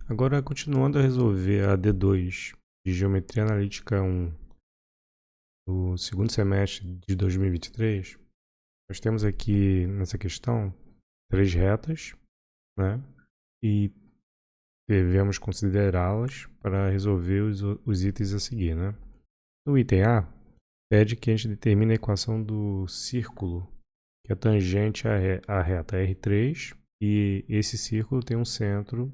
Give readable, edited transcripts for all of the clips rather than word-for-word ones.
Agora, continuando a resolver a D2 de Geometria Analítica 1 do segundo semestre de 2023, nós temos aqui nessa questão três retas, né? E devemos considerá-las para resolver os itens a seguir, né? No item A, pede que a gente determine a equação do círculo, que é tangente à reta R3, e esse círculo tem um centro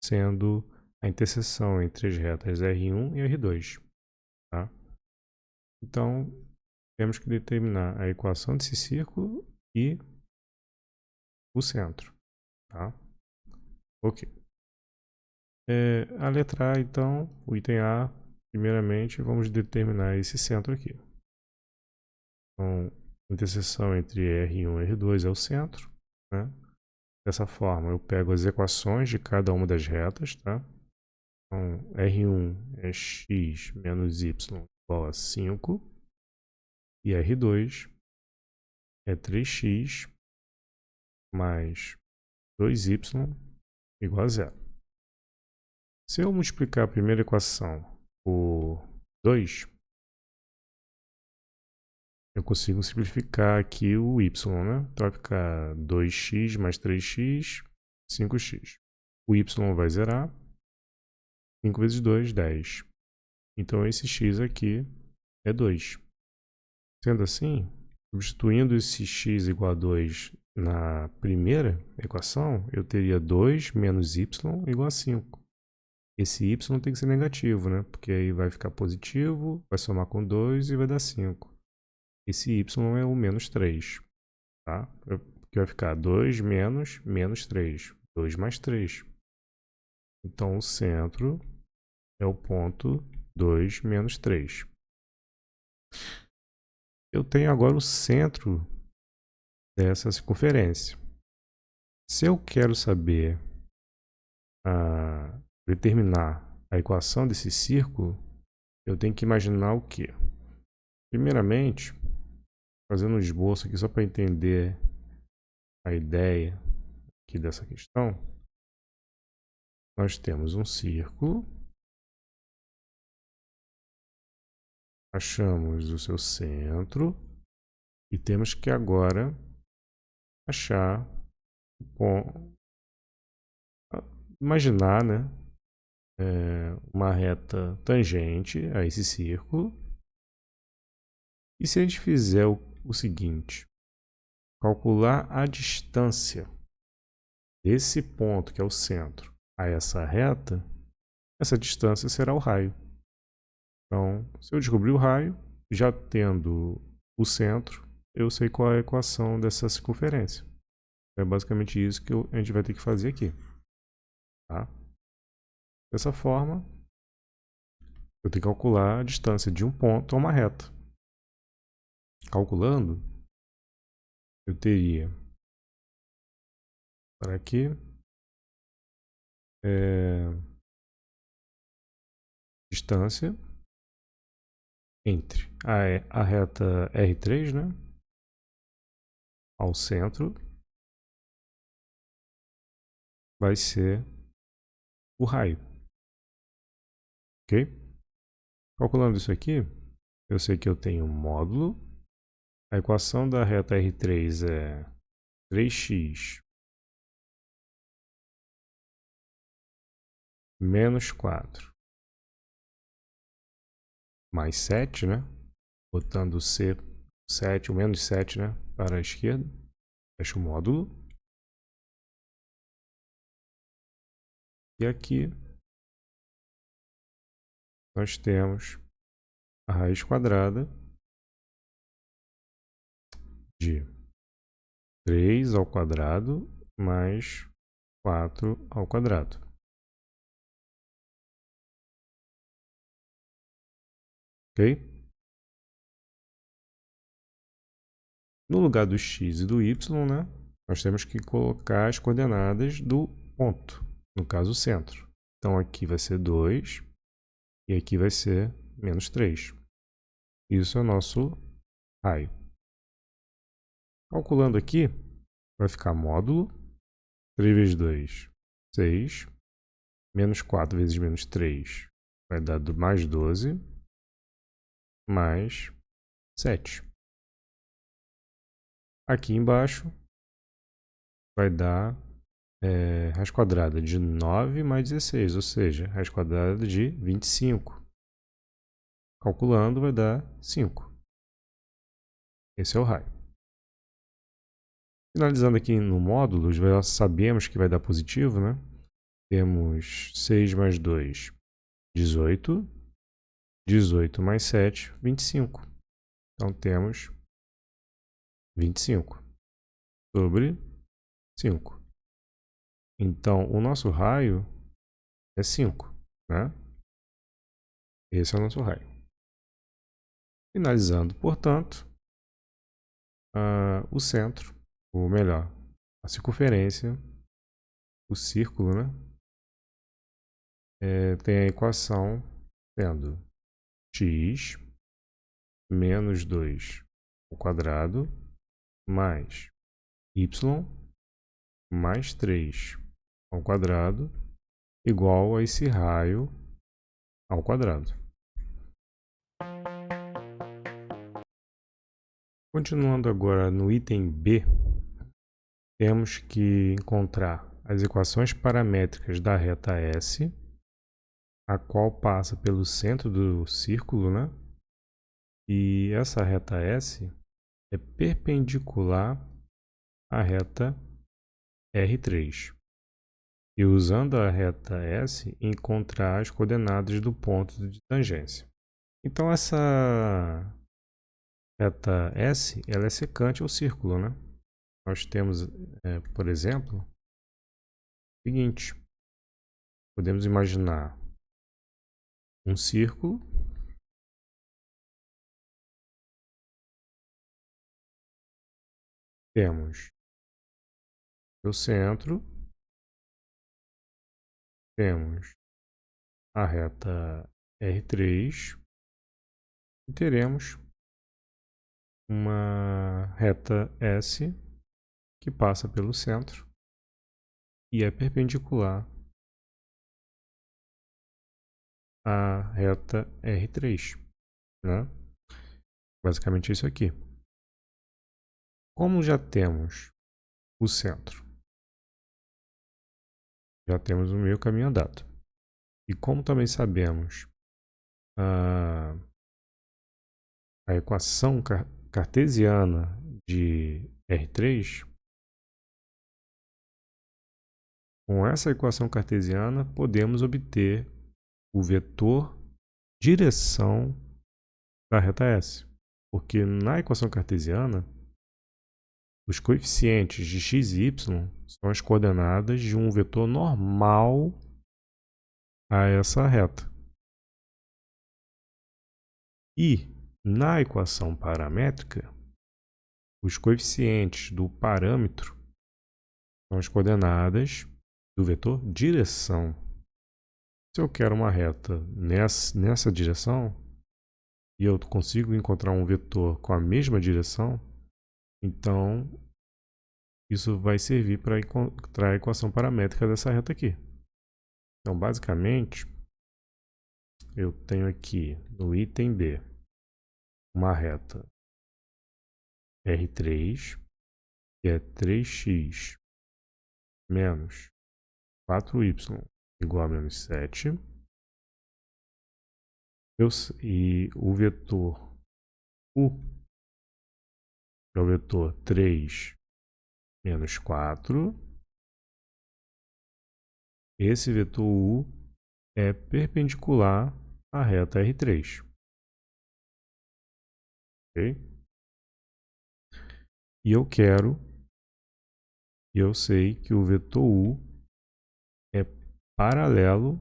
sendo a interseção entre as retas R1 e R2. Tá? Então, temos que determinar a equação desse círculo e o centro. Tá? Ok. A letra A, então, o item A, primeiramente, vamos determinar esse centro aqui. Então, a interseção entre R1 e R2 é o centro. Né? Dessa forma, eu pego as equações de cada uma das retas. Tá? Então, R1 é x menos y igual a 5. E R2 é 3x mais 2y igual a zero. Se eu multiplicar a primeira equação por 2, eu consigo simplificar aqui o y, né? Então vai ficar 2x mais 3x, 5x. O y vai zerar. 5 vezes 2, 10. Então esse x aqui é 2. Sendo assim, substituindo esse x igual a 2 na primeira equação, eu teria 2 menos y igual a 5. Esse y tem que ser negativo, né? Porque aí vai ficar positivo, vai somar com 2 e vai dar 5. Esse y é o menos 3. Tá? Porque vai ficar 2 menos 3. 2 mais 3. Então o centro é o ponto 2 menos 3. Eu tenho agora o centro dessa circunferência. Se eu quero saber determinar a equação desse círculo, eu tenho que imaginar o quê? Primeiramente, fazendo um esboço aqui só para entender a ideia aqui dessa questão, nós temos um círculo, achamos o seu centro e temos que agora achar o ponto, imaginar, né, uma reta tangente a esse círculo. E se a gente fizer o seguinte, calcular a distância desse ponto, que é o centro, a essa reta, essa distância será o raio. Então, se eu descobrir o raio, já tendo o centro, eu sei qual é a equação dessa circunferência. É basicamente isso que a gente vai ter que fazer aqui. Tá? Dessa forma, eu tenho que calcular a distância de um ponto a uma reta. Calculando, eu teria para aqui distância entre a reta R3, né, ao centro, vai ser o raio. Ok? Calculando isso aqui, eu sei que eu tenho um módulo. A equação da reta R3 é 3x menos 4 mais 7, né? Botando o C, 7, o menos 7, né, para a esquerda. Fecha o módulo. E aqui nós temos a raiz quadrada de 3 ao quadrado mais 4 ao quadrado. Ok? No lugar do x e do y, né, nós temos que colocar as coordenadas do ponto, no caso o centro. Então aqui vai ser 2 e aqui vai ser menos 3. Isso é o nosso raio. Calculando aqui, vai ficar módulo 3 vezes 2, 6, Menos 4 vezes menos 3 vai dar mais 12, mais 7. Aqui embaixo vai dar raiz quadrada de 9 mais 16, ou seja, raiz quadrada de 25. Calculando vai dar 5. Esse é o raio. Finalizando aqui no módulo, já sabemos que vai dar positivo, né? Temos 6 mais 2, 18. 18 mais 7, 25. Então temos 25 sobre 5. Então o nosso raio é 5, né? Esse é o nosso raio. Finalizando, portanto, o centro, ou melhor, a circunferência, o círculo, né? Tem a equação sendo x menos 2 ao quadrado mais y mais 3 ao quadrado igual a esse raio ao quadrado. Continuando agora no item B, temos que encontrar as equações paramétricas da reta S, a qual passa pelo centro do círculo, né? E essa reta S é perpendicular à reta R3. E usando a reta S, encontrar as coordenadas do ponto de tangência. Então essa reta S, ela é secante ao círculo, né? Nós temos, por exemplo, o seguinte. Podemos imaginar um círculo temos o centro, temos a reta R3 e teremos uma reta S que passa pelo centro e é perpendicular à reta R3, né? Basicamente isso aqui. Como já temos o centro, já temos o meio caminho andado. E como também sabemos a equação cartesiana de R3, com essa equação cartesiana podemos obter o vetor direção da reta S. Porque na equação cartesiana, os coeficientes de x e y são as coordenadas de um vetor normal a essa reta. E na equação paramétrica, os coeficientes do parâmetro são as coordenadas do vetor direção. Se eu quero uma reta nessa direção e eu consigo encontrar um vetor com a mesma direção, então isso vai servir para encontrar a equação paramétrica dessa reta aqui. Então, basicamente, eu tenho aqui no item B uma reta R3, que é 3x menos 4y igual a menos 7. E o vetor U é o vetor 3 menos 4. Esse vetor U é perpendicular à reta R3. Ok? E eu sei que o vetor U é paralelo,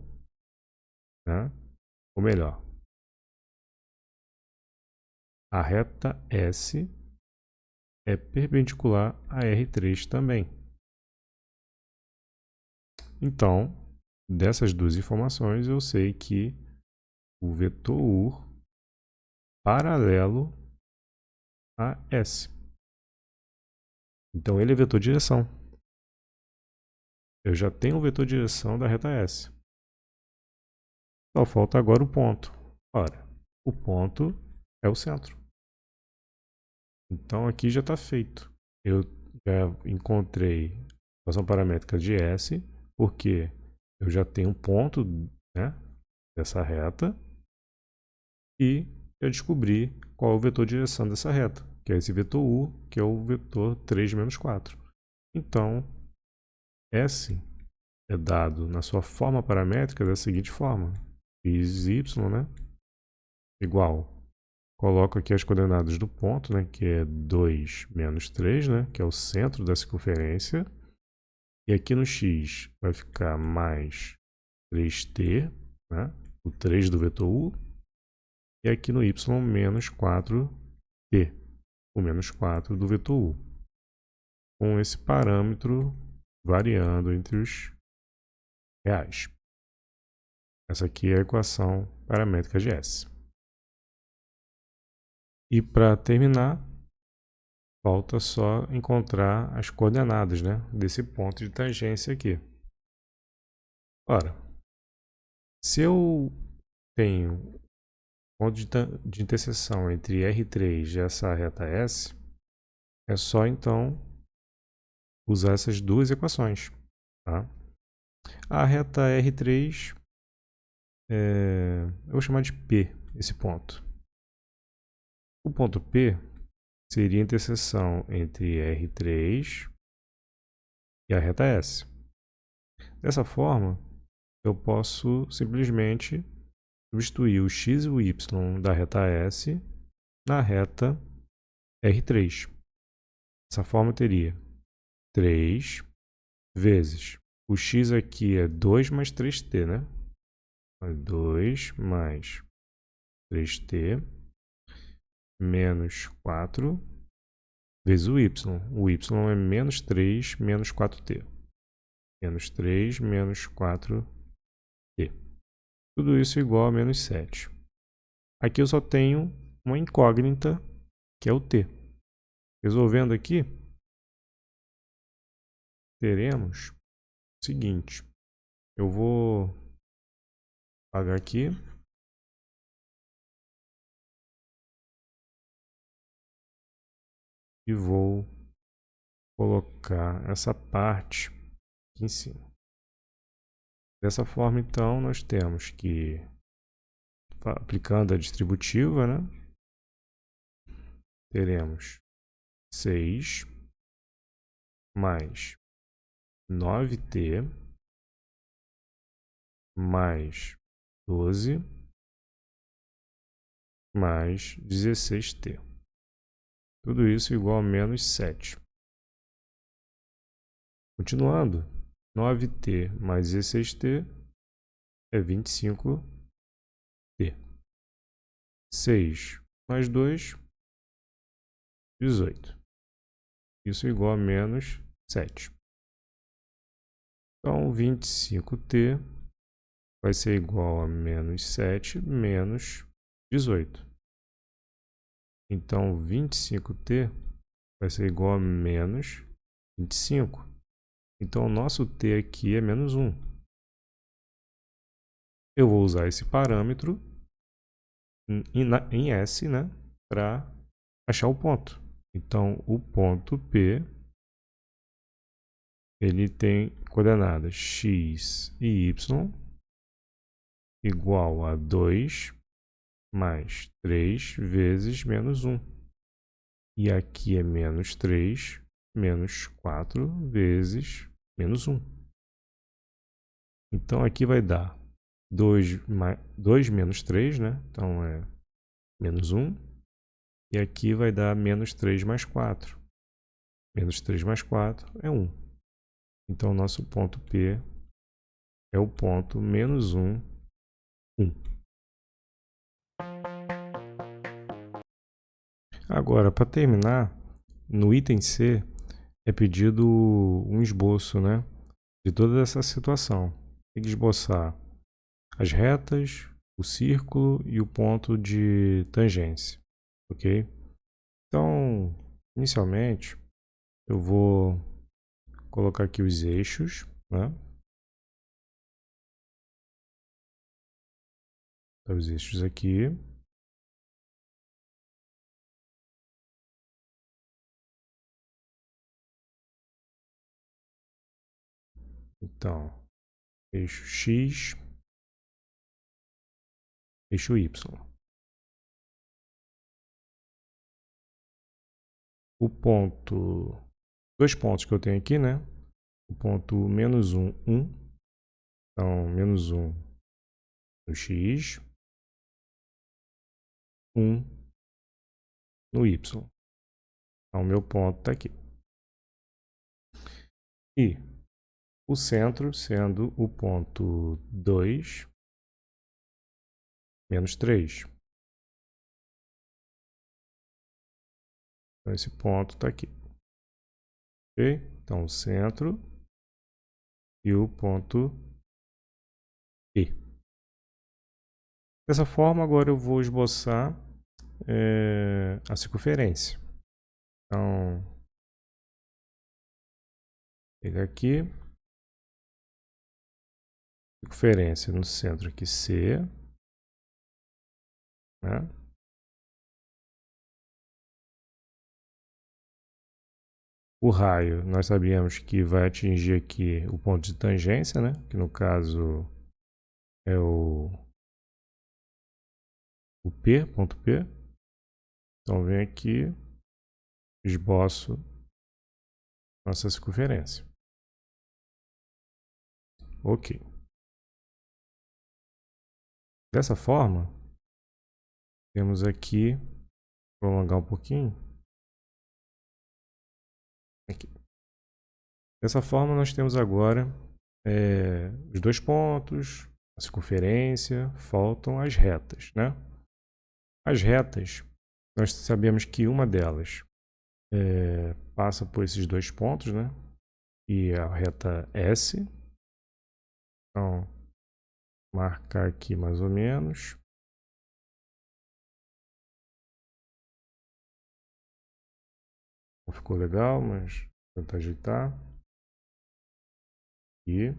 né? Ou melhor, a reta S é perpendicular a R3 também. Então, dessas duas informações, eu sei que o vetor U paralelo a S. Então, ele é vetor direção. Eu já tenho o vetor direção da reta S. Só falta agora o ponto. Ora, o ponto é o centro. Então aqui já está feito. Eu já encontrei a equação paramétrica de S, porque eu já tenho um ponto, né, dessa reta e eu descobri qual é o vetor de direção dessa reta, que é esse vetor U, que é o vetor 3 menos 4. Então, S é dado na sua forma paramétrica da seguinte forma: x y, né, igual, coloco aqui as coordenadas do ponto, né, que é 2 menos 3, né, que é o centro da circunferência, e aqui no x vai ficar mais 3t, né, o 3 do vetor U, e aqui no y menos 4t, o menos 4 do vetor U, com esse parâmetro variando entre os reais. Essa aqui é a equação paramétrica de S. E para terminar, falta só encontrar as coordenadas, né, desse ponto de tangência aqui. Ora, se eu tenho ponto de interseção entre R3 e essa reta S, é só então usar essas duas equações. Tá? A reta R3, eu vou chamar de P, esse ponto. O ponto P seria a interseção entre R3 e a reta S. Dessa forma, eu posso simplesmente substituir o x e o y da reta S na reta R3. Dessa forma, eu teria 3 vezes, o x aqui é 2 mais 3t, né? 2 mais 3t menos 4 vezes o y. O y é menos 3 menos 4t. Menos 3 menos 4t. Tudo isso igual a menos 7. Aqui eu só tenho uma incógnita, que é o t. Resolvendo aqui, teremos o seguinte. Eu vou apagar aqui. E vou colocar essa parte aqui em cima. Dessa forma, então, nós temos que, aplicando a distributiva, né, teremos 6 mais 9t mais 12 mais 16t. Tudo isso igual a menos 7. Continuando, 9t mais 16t é 25t. 6 mais 2, 18. Isso é igual a menos 7. Então, 25t vai ser igual a menos 7 menos 18. Então, 25t vai ser igual a menos 25. Então, o nosso t aqui é menos 1. Eu vou usar esse parâmetro em S, né, para achar o ponto. Então, o ponto P, ele tem coordenadas x e y igual a 2 mais 3 vezes menos 1. E aqui é menos 3 menos 4 vezes menos 1. Então, aqui vai dar 2 menos 3, né? Então, é menos 1. E aqui vai dar menos 3 mais 4. Menos 3 mais 4 é 1. Então, nosso ponto P é o ponto menos 1, 1. Agora, para terminar, no item C é pedido um esboço, né, de toda essa situação. Tem que esboçar as retas, o círculo e o ponto de tangência, ok? Então, inicialmente, eu vou colocar aqui os eixos, né? os eixos aqui. Então, eixo X, eixo Y. O ponto, dois pontos que eu tenho aqui, né? O ponto menos 1, 1. Então, menos 1 no X, 1 no Y. Então, o meu ponto está aqui. E o centro sendo o ponto 2, menos 3. Então, esse ponto está aqui. Ok? Então, o centro e o ponto E. Dessa forma, agora eu vou esboçar a circunferência. Então, pegar aqui, circunferência no centro aqui C, né? O raio, nós sabemos que vai atingir aqui o ponto de tangência, né? Que no caso é o P, ponto P. Então, vem aqui, esboço nossa circunferência. Ok. Dessa forma, temos aqui, vou alongar um pouquinho. Aqui. Dessa forma, nós temos agora os dois pontos, a circunferência, faltam as retas, né? As retas, nós sabemos que uma delas passa por esses dois pontos, né? E a reta S. Então, marcar aqui mais ou menos. Não ficou legal, mas vou tentar ajeitar. E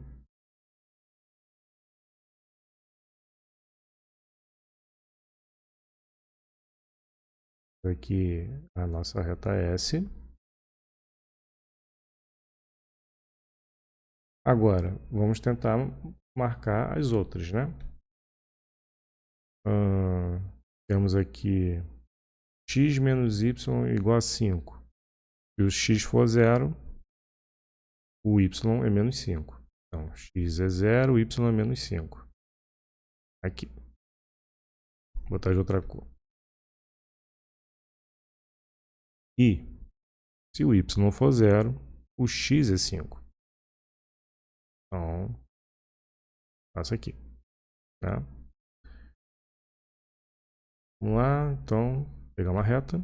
aqui a nossa reta S. Agora, vamos tentar marcar as outras, né? Temos aqui x menos y igual a 5. Se o x for 0, o y é menos 5. Então, x é 0, o y é menos 5. Aqui. Vou botar de outra cor. E, se o y for 0, o x é 5. Então, faço aqui. Tá? Vamos lá, então, pegar uma reta.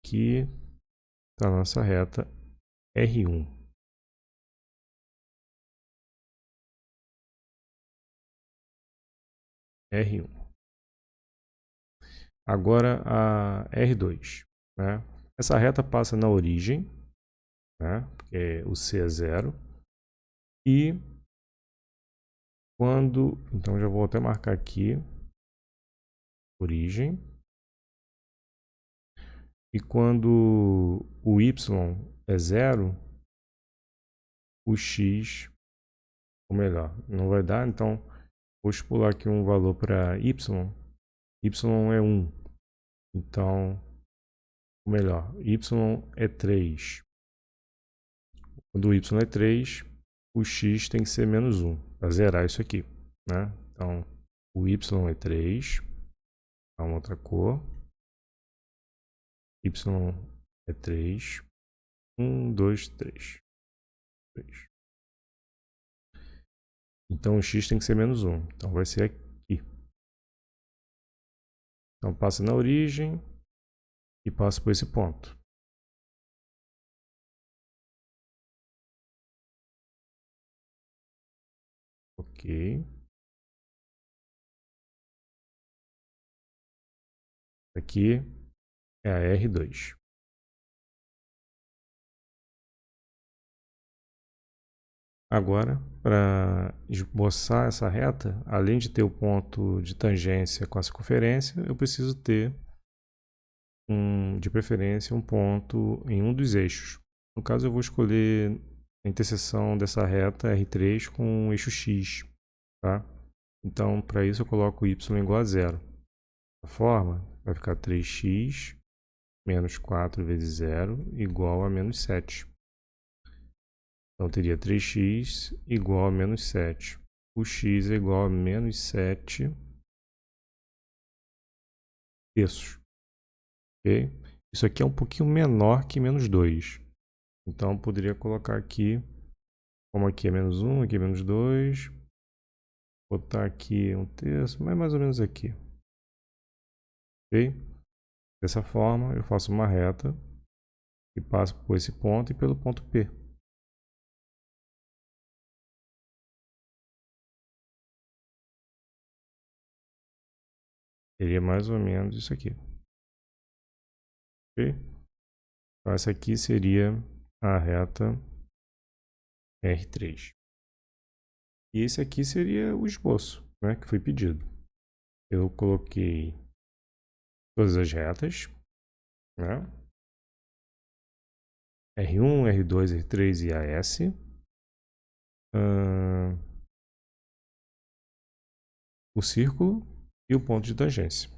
Aqui está a nossa reta R1. R1. Agora a R2. Né? Essa reta passa na origem, né? Porque o C é 0. E quando... Então já vou até marcar aqui. Origem. E quando o y é 0, o x, ou melhor, não vai dar, então vou expular aqui um valor para y. Y é 1. Então, ou melhor, y é 3. Quando o y é 3, o x tem que ser menos 1, para zerar isso aqui. Né? Então, o y é 3, dá uma outra cor. Y é 3. 1, 2, 3. 3. Então, o x tem que ser menos 1. Então, vai ser aqui. Então, passa na origem e passa por esse ponto. Ok. Aqui é a R2. Agora, para esboçar essa reta, além de ter o ponto de tangência com a circunferência, eu preciso ter, de preferência, um ponto em um dos eixos. No caso, eu vou escolher a interseção dessa reta R3 com o eixo X, tá? Então, para isso, eu coloco y igual a zero. Da forma, vai ficar 3x menos 4 vezes zero igual a menos 7. Então, teria 3x igual a menos 7. O x é igual a menos 7 terços. Okay? Isso aqui é um pouquinho menor que menos 2. Então, eu poderia colocar aqui, como aqui é menos 1, aqui é menos 2, botar aqui um terço, mas mais ou menos aqui. Ok? Dessa forma, eu faço uma reta e passo por esse ponto e pelo ponto P. Seria mais ou menos isso aqui. Ok? Então, essa aqui seria a reta R3. E esse aqui seria o esboço, né, que foi pedido. Eu coloquei todas as retas, né? R1, R2, R3 e AS. O círculo e o ponto de tangência.